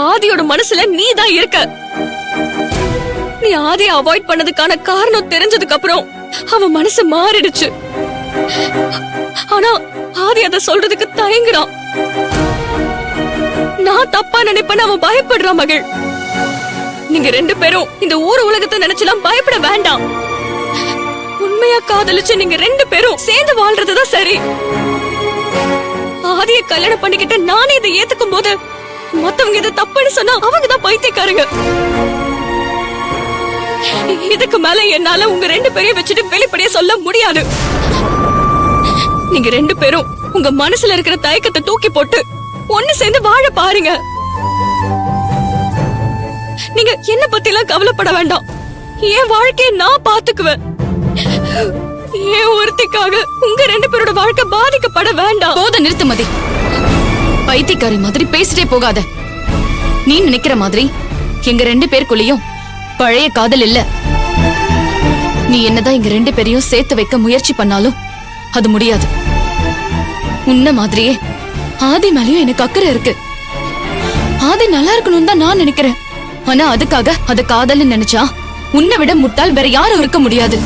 ஆதியோட மனசுல நீ தான் இருக்க. நீ ஆதியை அவாய்ட் பண்ணதுக்கான காரணம் தெரிஞ்சதுக்கு அப்புறம் அவன் மனசு மாறிடுச்சு. ஆனா ஆதி அத சொல்றதுக்கு தயங்குறான். நான் தப்பா நினைப்பேன்னு அவன் பயப்படுறான். மகள், நீங்க 2 பேரும் இந்த ஊர் உலகத்தை நினைச்சலாம் பயப்பட வேண்டாம். உண்மையா காதலிச்சு நீங்க 2 பேரும் சேர்ந்து வாழ்றதுதான் சரி. ஆதியை கல்யாணம் பண்ணிக்கிட்டு நானே இதை ஏத்துக்கும் போது மத்தவங்க இதை தப்புன்னு சொன்னா அவங்கதான் பைத்தியக்காரங்க. இதுக்கு மேல என்னால உங்க 2 பேரையும் வச்சுட்டு வெளிப்படையா சொல்ல முடியாது. நீங்க 2 பேரும் உங்க மனசுல இருக்கிற தயக்கத்தை தூக்கி போட்டு ஒண்ணு சேர்ந்து வாழ பாருங்க. நீங்க என்ன பத்தி எல்லாம் கவலைப்பட வேண்டாம். என் வாழ்க்கையை நான் பாத்துக்குவேன். ஏன் ஒருத்திக்காக உங்க 2 பேரோட வாழ்க்கை பாதிக்கப்பட வேண்டாம். போத நிறுத்து மதி. பைத்தியக்காரி மாதிரி பேசிட்டே போகாத. நீ நினைக்கிற மாதிரி எங்க 2 பேருக்குள்ளேயும் பழைய காதல் இல்ல. நீ என்னதான் எங்க 2 பேரையும் சேர்த்து வைக்க முயற்சி பண்ணாலும் அது முடியாது. உன்ன மாதிரியே ஆதி மேலயும் எனக்கு அக்கறை இருக்கு. ஆதி நல்லா இருக்கணும் தான் நான் நினைக்கிறேன். ஆனா அதுக்காக அது காதல்னு நினைச்சா உன்னை விட முட்டாள் வேற யாரும் இருக்க முடியாது.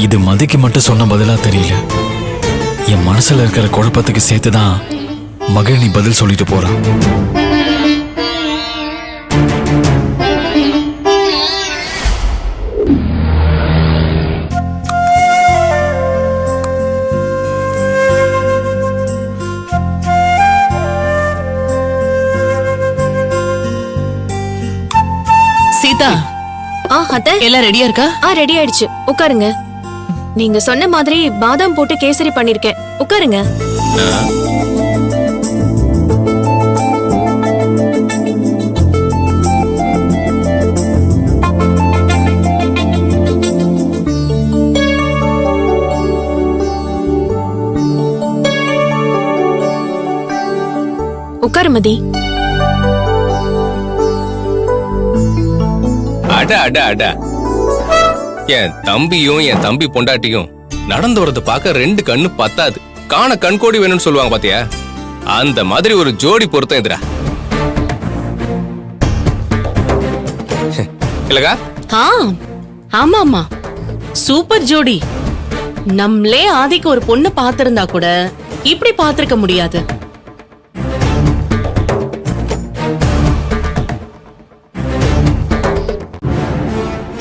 இது மதிக்கு மட்டும் சொன்ன பதிலா தெரியல. என் மனசுல இருக்கிற குழப்பத்துக்கு சேர்த்துதான் மகள் நீ பதில் சொல்லிட்டு போறான். சீதா, அத்தை எல்லாம் ரெடியா இருக்கா? ரெடி ஆயிடுச்சு. உட்காருங்க. நீங்க சொன்ன மாதிரி பாதாம் போட்டு கேசரி பண்ணிருக்கேன். உட்காருங்க. உட்காரு மதி. அட அட அட, என் தம்பியும் என் தம்பி பொண்டாட்டியும் நடந்து வரது பார்க்க 2 கண்ணு பத்தாது, காண கண்கோடி வேணும்னு சொல்லுவாங்க பாத்தியா? அந்த மாதிரி ஒரு ஜோடி பொருத்தம் எதிரா இல்லக்கா? ஆமா ஆமா, சூப்பர் ஜோடி. நம்மளே ஆதிக்கு ஒரு பொண்ணு பாத்திருந்தா கூட இப்படி பாத்திருக்க முடியாது.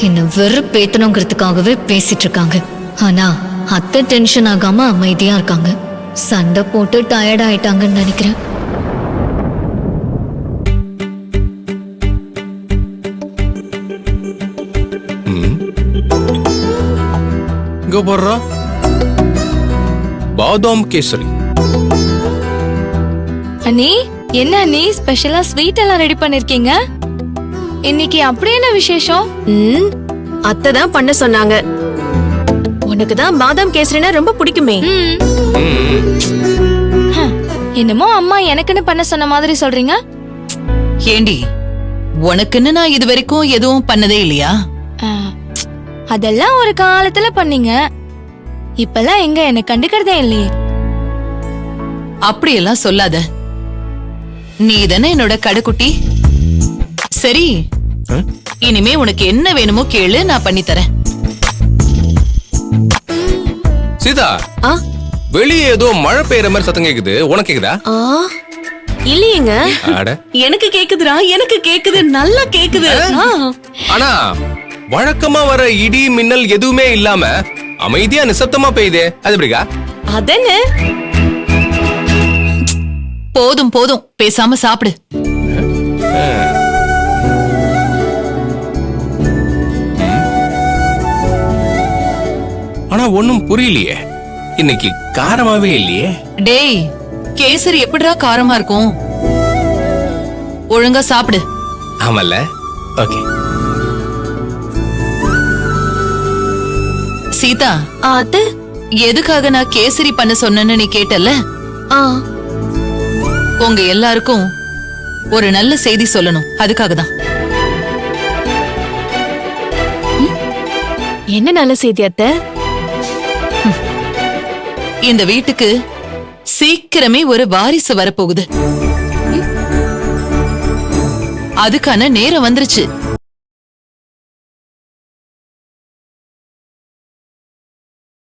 என்ன வெறுப்பேத்தணுங்கிறதுக்காகவே பேசிட்டு இருக்காங்க. ஆனா அத்தை டென்ஷன் ஆகாம அமைதியா இருக்காங்க. சண்டை போட்டு டயர்ட் ஆயிட்டாங்கன்னு நினைக்கிறேன். இங்க போடுறா பாதாம் கேசரி. அண்ணி, என்ன அண்ணி ஸ்பெஷலா ஸ்வீட் எல்லாம் ரெடி பண்ணிருக்கீங்க? இன்னைக்கு அப்படி என்ன விசேஷம்? அத்தை தான் பண்ண சொன்னாங்க. உனக்கு தான் பாதாம் கேசரினா ரொம்ப பிடிக்குமே. என்னமோ அம்மா எனக்குன்னு பண்ண சொன்ன மாதிரி சொல்றீங்க. ஏண்டி, உனக்குன்னு நான் இது வரைக்கும் எதுவும் பண்ணதே இல்லையா? அதெல்லாம் ஒரு காலத்துல பண்ணீங்க. இப்பெல்லாம் எங்க என்ன கண்டுக்கிறதே இல்லையே. அப்படியெல்லாம் சொல்லாத. நீ தானே என்னோட கடைக்குட்டி. சரி, இனிமே உனக்கு என்ன வேணுமோ கேளு, நான் பண்ணி தரேன். சீதா, வெளியே ஏதோ மழை பெய்யற மாதிரி சத்தம் கேக்குது. உனக்கு கேக்குதா? இல்லையேங்க. எனக்கு கேக்குதுடா, எனக்கு கேக்குது, நல்லா கேக்குது. ஆனா வழக்கமா வர இடி மின்னல் எதுவுமே இல்லாம அமைதியா நிசப்தமா பெய்யுதே, அது எப்படிக்கா? அதென்ன? போதும் போதும், பேசாம சாப்பிடு. ஆனா ஒண்ணும் புரியலையே, இன்னைக்கு காரமாவே இல்லையே. டேய், கேசரி எப்படிடா காரமா இருக்கும்? ஒழுங்கா சாப்பிடு. ஆமல்ல? ஓகே. சீதா, அத்தை எதுக்காக நான் கேசரி பண்ண சொன்னேன்னு நீ கேட்டல? உங்க எல்லாருக்கும் ஒரு நல்ல செய்தி சொல்லணும், அதுக்காக தான். என்ன நல்ல செய்தி அத்தை? இந்த வீட்டுக்கு சீக்கிரமே ஒரு வாரிசு வரப்போகுது. அதுக்கான நேரம் வந்துருச்சு.